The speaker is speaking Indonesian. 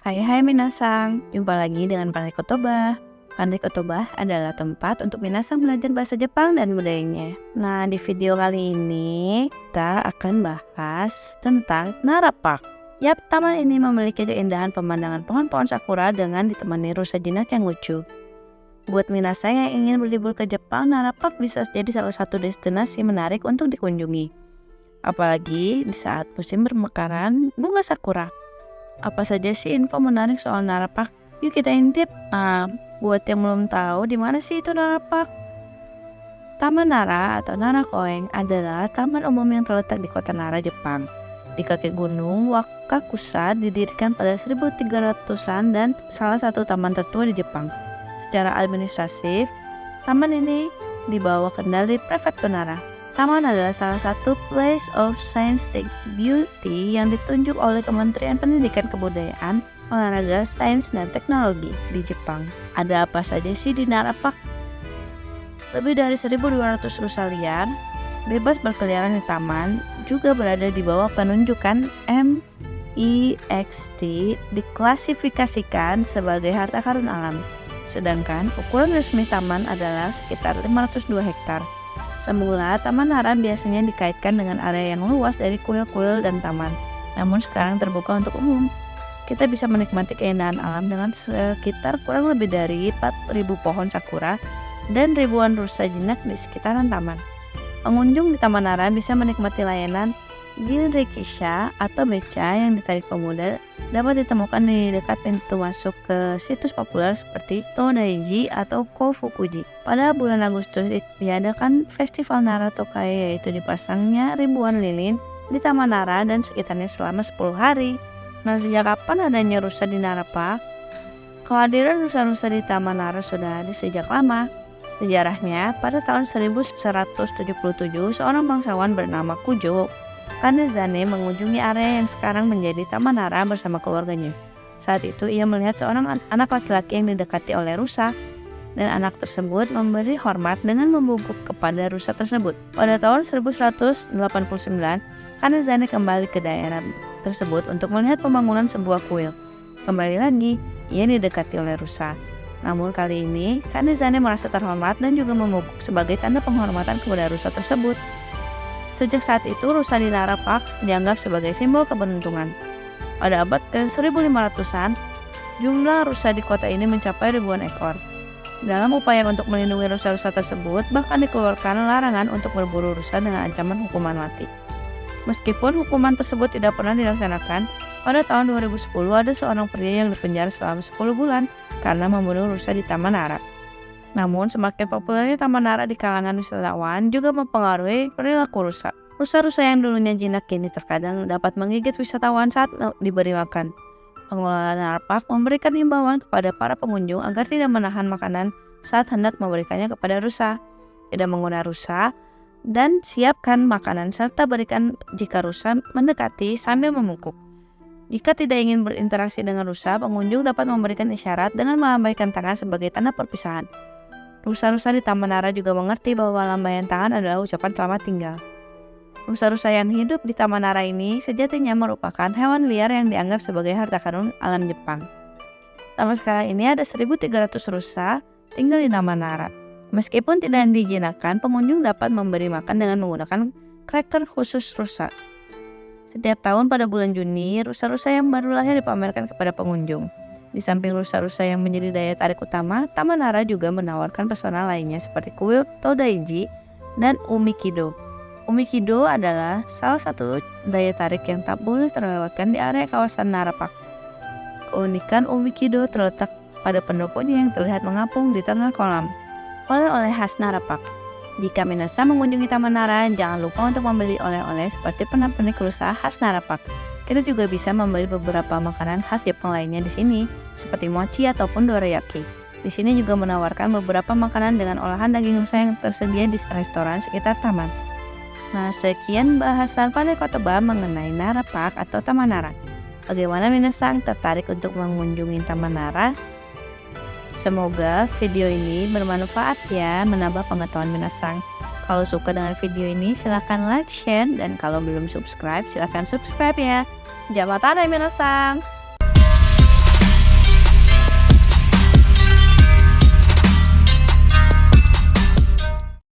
Hai minasang, jumpa lagi dengan Pandai Kotoba. Pandai Kotoba adalah tempat untuk minasang belajar bahasa Jepang dan budayanya. Nah, di video kali ini kita akan bahas tentang Nara Park. Yap, taman ini memiliki keindahan pemandangan pohon-pohon sakura dengan ditemani rusa jinak yang lucu. Buat minasang yang ingin berlibur ke Jepang, Nara Park bisa jadi salah satu destinasi menarik untuk dikunjungi. Apalagi di saat musim bermekaran bunga sakura. Apa saja sih info menarik soal Nara Park? Yuk kita intip. Nah, buat yang belum tahu di mana sih itu Nara Park? Taman Nara atau Nara Koen adalah taman umum yang terletak di kota Nara, Jepang. Di kaki gunung Wakakusa, didirikan pada 1300-an dan salah satu taman tertua di Jepang. Secara administratif, taman ini di bawah kendali Prefektur Nara. Taman adalah salah satu place of scientific beauty yang ditunjuk oleh Kementerian Pendidikan Kebudayaan, Olahraga, Sains, dan Teknologi di Jepang. Ada apa saja sih di Nara Park? Lebih dari 1.200 rusa liar bebas berkeliaran di taman, juga berada di bawah penunjukan MIXT, diklasifikasikan sebagai harta karun alam. Sedangkan ukuran resmi taman adalah sekitar 502 hektar. Semula, Taman Nara biasanya dikaitkan dengan area yang luas dari kuil-kuil dan taman, namun sekarang terbuka untuk umum. Kita bisa menikmati keindahan alam dengan sekitar kurang lebih dari 4.000 pohon sakura dan ribuan rusa jinak di sekitaran taman. Pengunjung di Taman Nara bisa menikmati layanan Jinrikisha atau beca yang ditarik pemuda, dapat ditemukan di dekat pintu masuk ke situs populer seperti Todaiji atau Kofukuji. Pada bulan Agustus diadakan Festival Nara Tokai, yaitu dipasangnya ribuan lilin di Taman Nara dan sekitarnya selama 10 hari. Nah, sejak kapan adanya rusa di Nara Park? Kehadiran rusa-rusa di Taman Nara sudah ada sejak lama. Sejarahnya, pada tahun 1177, seorang bangsawan bernama Kujo Kanezane mengunjungi area yang sekarang menjadi Taman Nara bersama keluarganya. Saat itu ia melihat seorang anak laki-laki yang didekati oleh rusa, dan anak tersebut memberi hormat dengan membungkuk kepada rusa tersebut. Pada tahun 1189, Kanezane kembali ke daerah tersebut untuk melihat pembangunan sebuah kuil. Kembali lagi, ia didekati oleh rusa. Namun kali ini, Kanezane merasa terhormat dan juga membungkuk sebagai tanda penghormatan kepada rusa tersebut. Sejak saat itu, rusa di Nara Park dianggap sebagai simbol keberuntungan. Pada abad ke-1500-an, jumlah rusa di kota ini mencapai ribuan ekor. Dalam upaya untuk melindungi rusa-rusa tersebut, bahkan dikeluarkan larangan untuk berburu rusa dengan ancaman hukuman mati. Meskipun hukuman tersebut tidak pernah dilaksanakan, pada tahun 2010 ada seorang pria yang dipenjara selama 10 bulan karena membunuh rusa di Taman Nara. Namun, semakin populernya Taman Nara di kalangan wisatawan juga mempengaruhi perilaku rusa. Rusa-rusa yang dulunya jinak kini terkadang dapat menggigit wisatawan saat diberi makan. Pengelola Nara Park memberikan himbauan kepada para pengunjung agar tidak menahan makanan saat hendak memberikannya kepada rusa. Tidak menggoda rusa, dan siapkan makanan serta berikan jika rusa mendekati sambil membungkuk. Jika tidak ingin berinteraksi dengan rusa, pengunjung dapat memberikan isyarat dengan melambaikan tangan sebagai tanda perpisahan. Rusa-rusa di Taman Nara juga mengerti bahwa lambaian tangan adalah ucapan selamat tinggal. Rusa-rusa yang hidup di Taman Nara ini sejatinya merupakan hewan liar yang dianggap sebagai harta karun alam Jepang. Sampai sekarang ini ada 1.300 rusa tinggal di Taman Nara. Meskipun tidak dijinakkan, pengunjung dapat memberi makan dengan menggunakan cracker khusus rusa. Setiap tahun pada bulan Juni, rusa-rusa yang baru lahir dipamerkan kepada pengunjung. Di samping rusa-rusa yang menjadi daya tarik utama, Taman Nara juga menawarkan pesona lainnya seperti kuil Todaiji dan Umikido. Umikido adalah salah satu daya tarik yang tak boleh terlewatkan di area kawasan Nara Park. Keunikan Umikido terletak pada pendoponya yang terlihat mengapung di tengah kolam. Oleh-oleh khas Nara Park. Jika minasang mengunjungi Taman Nara, jangan lupa untuk membeli oleh-oleh seperti pernak-pernik rusa khas Nara Park. Kita juga bisa membeli beberapa makanan khas Jepang lainnya di sini, seperti mochi ataupun dorayaki. Di sini juga menawarkan beberapa makanan dengan olahan daging rusa yang tersedia di restoran sekitar taman. Nah, sekian bahasan Pandai Kotoba mengenai Nara Park atau Taman Nara. Bagaimana minasang tertarik untuk mengunjungi Taman Nara? Semoga video ini bermanfaat ya, menambah pengetahuan minasang. Kalau suka dengan video ini, silahkan like, share, dan kalau belum subscribe, silahkan subscribe ya. Jamatane minasang!